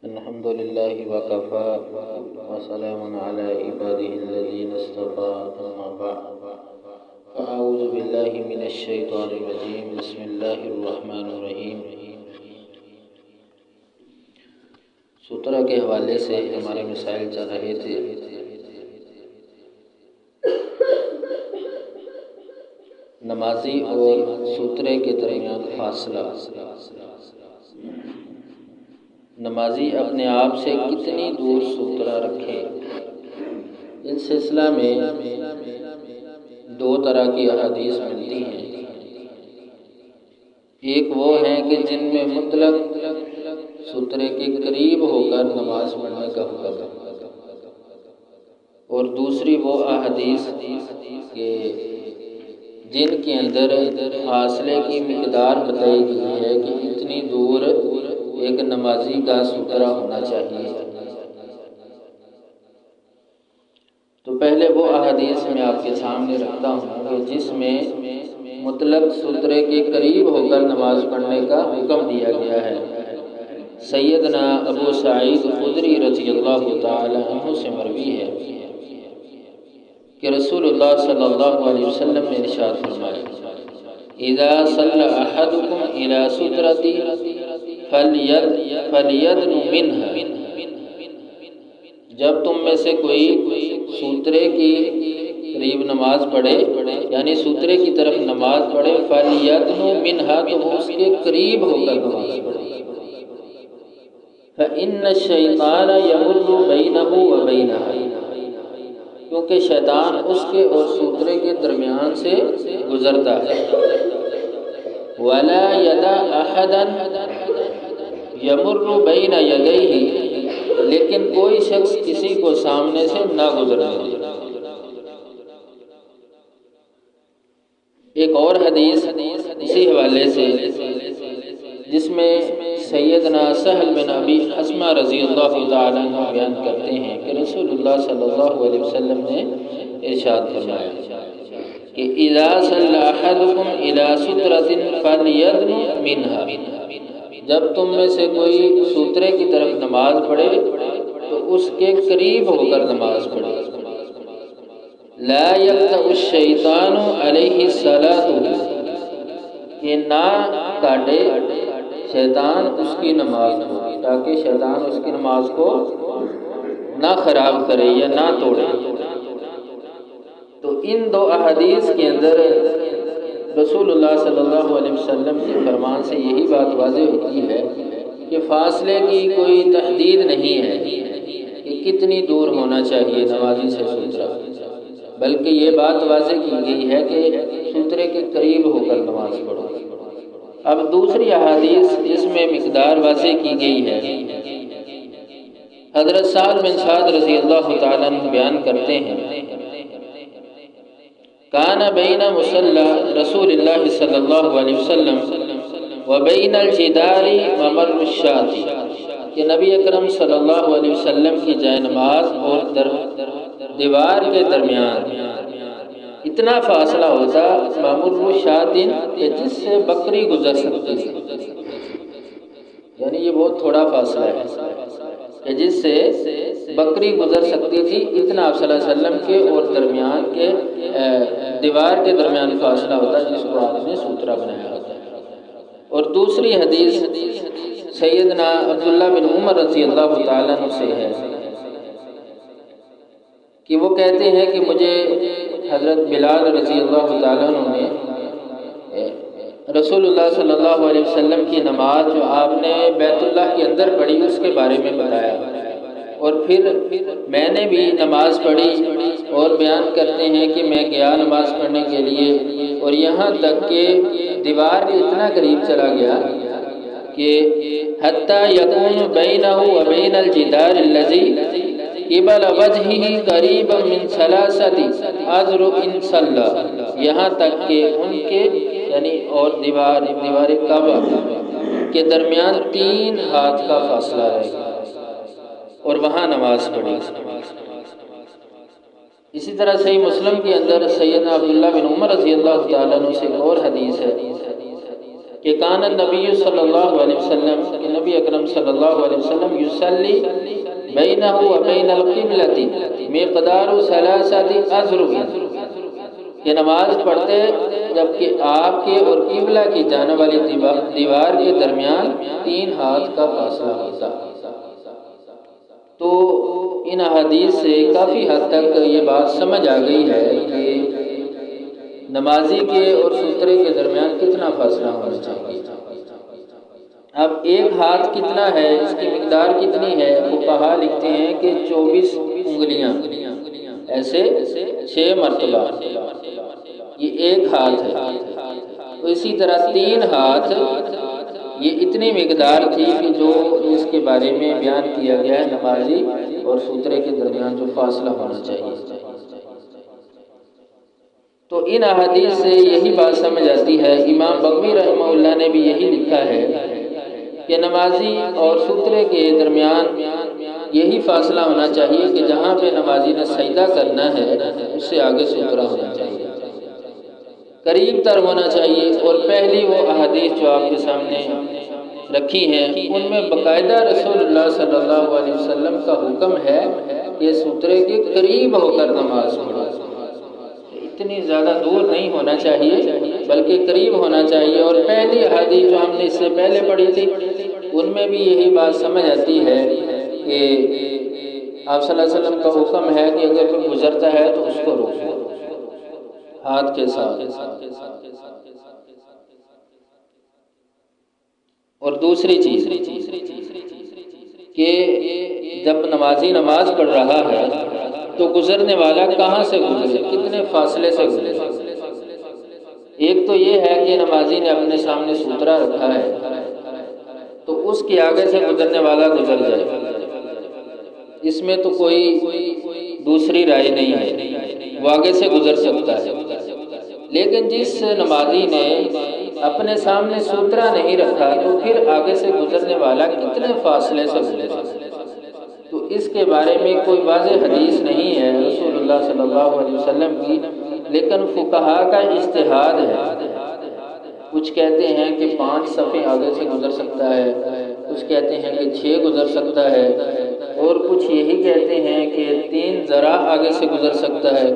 الحمد لله وكفى وسلام على عباده الذين اصطفى أما بعد فأعوذ بالله من الشيطان الرجيم بسم الله الرحمن الرحیم۔ سترہ کے حوالے سے ہمارے مسائل چل رہے تھے۔ نمازی اور سترے کے درمیان فاصلہ، نمازی اپنے آپ سے کتنی دور سترہ رکھے۔ اس سلسلہ میں دو طرح کی احادیث ملتی ہیں۔ ایک وہ ہیں کہ جن میں مطلق سترے کے قریب ہو کر نماز پڑھنے کا حکم ہے، اور دوسری وہ احادیث کہ جن کے اندر فاصلے کی مقدار بتائی گئی ہے کہ اتنی دور ایک نمازی کا سترہ ہونا چاہیے۔ تو پہلے وہ احادیث میں آپ کے سامنے رکھتا ہوں کہ جس میں مطلق سترے کے قریب ہو کر نماز پڑھنے کا حکم دیا گیا ہے۔ سیدنا ابو سعید خدری رضی اللہ تعالی عنہ سے مروی ہے کہ رسول اللہ صلی اللہ علیہ وسلم نے ارشاد فرمایا: اذا صلى احدكم الى سترة فليدن منها۔ جب تم میں سے کوئی سترے کی قریب نماز پڑھے، یعنی سترے کی طرف نماز پڑھے، فليدن منها، تو وہ اس کے قریب ہو کر نماز پڑھے۔ فإن الشيطان يمر بينه وبينها، کیونکہ شیطان اس کے اور سترے کے درمیان سے گزرتا ہے۔ ولا يدع احدا يمر بين يديه، لیکن کوئی شخص کسی کو سامنے سے نہ گزرنے دے۔ ایک اور حدیث اسی حوالے سے جس میں سیدنا سہل بن ابی حسمہ رضی اللہ تعالیٰ عنہ بیان کرتے ہیں کہ رسول اللہ صلی اللہ علیہ وسلم نے ارشاد فرمایا کہ اذا صلی احدکم الى سترة فلیدن منها، جب تم میں سے کوئی سترے کی طرف نماز پڑھے تو اس کے قریب ہو کر نماز پڑھے۔ لا یقطع الشیطان علیہ الصلاۃ، کہ نہ کاٹے شیطان اس کی نماز کو، تاکہ شیطان اس کی نماز کو نہ خراب کرے یا نہ توڑے۔ تو ان دو احادیث کے اندر رسول اللہ صلی اللہ علیہ وسلم کے فرمان سے یہی بات واضح ہوتی ہے کہ فاصلے کی کوئی تحدید نہیں ہے کہ کتنی دور ہونا چاہیے نمازی سے سترہ، بلکہ یہ بات واضح کی گئی ہے کہ سترے کے قریب ہو کر نماز پڑھو۔ اب دوسری احادیث جس میں مقدار واضح کی گئی ہے، حضرت سعد بن سعد رضی اللہ تعالیٰ عنہ بیان کرتے ہیں: کان بین مصلی رسول اللہ صلی اللہ علیہ وسلم و بین الجدار ممر الشاة، کہ نبی اکرم صلی اللہ علیہ وسلم کی جائے نماز اور دیوار کے درمیان اتنا فاصلہ ہوتا ممر الشاة، کہ جس سے بکری گزر سکتی ہے، یعنی یہ بہت تھوڑا فاصلہ ہے کہ جس سے بکری گزر سکتی تھی، اتنا آپ صلی اللہ علیہ وسلم کے اور درمیان کے دیوار کے درمیان فاصلہ ہوتا جس کو آپ نے سترہ بنایا ہوتا ہے۔ اور دوسری حدیث سیدنا عبداللہ بن عمر رضی اللہ تعالیٰ عنہ سے ہے کہ وہ کہتے ہیں کہ مجھے حضرت بلال رضی اللہ تعالیٰ عنہ نے رسول اللہ صلی اللہ علیہ وسلم کی نماز جو آپ نے بیت اللہ کے اندر پڑھی اس کے بارے میں بتایا، اور پھر میں نے بھی نماز پڑھی، اور بیان کرتے ہیں کہ میں گیا نماز پڑھنے کے لیے، اور یہاں تک کہ دیوار کے اتنا قریب چلا گیا کہ حتی یکون بینہ و بین الجدار الذی قبل وجہہ قریبا من ثلاثۃ اذرع ان صلی، یہاں تک کہ ان کے یعنی اور دیوار کعبہ کے درمیان 3 ہاتھ کا فاصلہ رہے گا، اور وہاں نماز پڑھی۔ اسی طرح صحیح مسلم کے اندر سیدنا عبداللہ بن عمر رضی اللہ تعالیٰ عنہ سے اور حدیث ہے کہ کان النبی صلی اللہ علیہ وسلم، کہ نبی اکرم صلی اللہ علیہ وسلم یصلی بینہ و بین القبلۃ مقدار ثلاثۃ اذرع، کہ نماز پڑھتے جبکہ آپ کے اور قبلہ کی جانب والی دیوار کے درمیان 3 ہاتھ کا فاصلہ ہوتا۔ تو ان احادیث سے کافی حد تک یہ بات سمجھ آ گئی ہے کہ نمازی کے اور سترے کے درمیان کتنا فاصلہ ہونا چاہیے۔ اب 1 ہاتھ کتنا ہے، اس کی مقدار کتنی ہے؟ فقہا لکھتے ہیں کہ 24 انگلیاں، ایسے 6 مرتبہ، یہ 1 ہاتھ ہے۔ تو اسی طرح 3 ہاتھ، یہ اتنی مقدار تھی کہ جو اس کے بارے میں بیان کیا گیا ہے، نمازی اور سترے کے درمیان جو فاصلہ ہونا چاہیے۔ تو ان احادیث سے یہی بات سمجھ آتی ہے، امام بغوی رحمہ اللہ نے بھی یہی لکھا ہے کہ نمازی اور سترے کے درمیان یہی فاصلہ ہونا چاہیے کہ جہاں پہ نمازی نے سجدہ کرنا ہے اس سے آگے سترا ہونا چاہیے، قریب تر ہونا چاہیے۔ اور پہلی وہ احادیث جو آپ کے سامنے رکھی ہیں ان میں باقاعدہ رسول اللہ صلی اللہ علیہ وسلم کا حکم ہے کہ سترے کے قریب ہو کر نماز پڑھو، اتنی زیادہ دور نہیں ہونا چاہیے بلکہ قریب ہونا چاہیے۔ اور پہلی احادیث جو ہم نے اس سے پہلے پڑھی تھی ان میں بھی یہی بات سمجھ آتی ہے کہ آپ صلی اللہ علیہ وسلم کا حکم ہے کہ اگر کوئی گزرتا ہے تو اس کو روکو ہاتھ کے ساتھ۔ اور دوسری چیز کہ جب نمازی نماز پڑھ رہا ہے تو گزرنے والا کہاں سے گزرے، کتنے فاصلے سے گزرے۔ ایک تو یہ ہے کہ نمازی نے اپنے سامنے سترا رکھا ہے تو اس کے آگے سے گزرنے والا گزر جائے، اس میں تو کوئی دوسری رائے نہیں ہے، وہ آگے سے گزر سکتا ہے۔ لیکن جس نمازی نے اپنے سامنے سترا نہیں رکھا تو پھر آگے سے گزرنے والا کتنے فاصلے سے گزرے، تو اس کے بارے میں کوئی واضح حدیث نہیں ہے رسول اللہ صلی اللہ علیہ وسلم کی، لیکن فقہا کا اجتہاد ہے۔ کچھ کہتے ہیں کہ 5 صفیں آگے سے گزر سکتا ہے، کچھ کہتے ہیں کہ 6 گزر سکتا ہے، اور کچھ یہی کہتے ہیں کہ 3 ذراع آگے سے گزر سکتا ہے،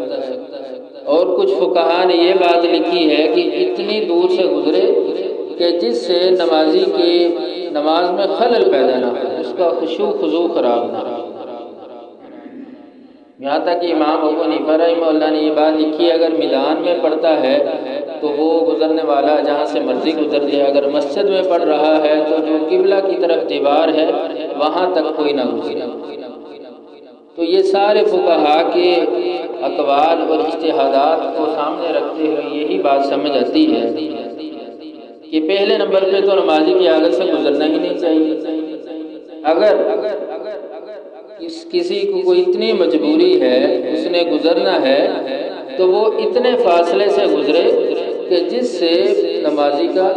اور کچھ فقہا نے یہ بات لکھی ہے کہ اتنی دور سے گزرے کہ جس سے نمازی کی نماز میں خلل پیدا نہ ہو، اس کا خشوع خضوع خراب نہ ہو۔ یہاں تک کہ امام ابو حنیفہ رحمہ اللہ نے یہ بات لکھی ہے اگر میدان میں پڑھتا ہے تو وہ گزرنے والا جہاں سے مرضی گزر جائے، اگر مسجد میں پڑھ رہا ہے تو جو قبلہ کی طرف دیوار ہے وہاں تک کوئی نہ گزرے۔ تو یہ سارے فقہا کے اقوال اور اجتہادات کو سامنے رکھتے ہوئے یہی بات سمجھ آتی ہے کہ پہلے نمبر پہ تو نمازی کی آگے سے گزرنا ہی نہیں چاہیے۔ اگر کسی کو کوئی اتنی مجبوری ہے اس نے گزرنا ہے تو وہ اتنے فاصلے سے گزرے کہ جس سے نمازی کا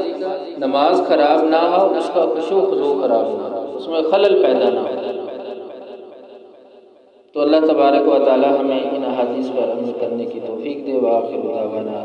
نماز خراب نہ ہو، اس کا خشوع خضوع خراب نہ ہو، اس میں خلل پیدا نہ ہو۔ تو اللہ تبارک و تعالی ہمیں ان احادیث پر عمل کرنے کی توفیق دے۔ وآخر دعوانا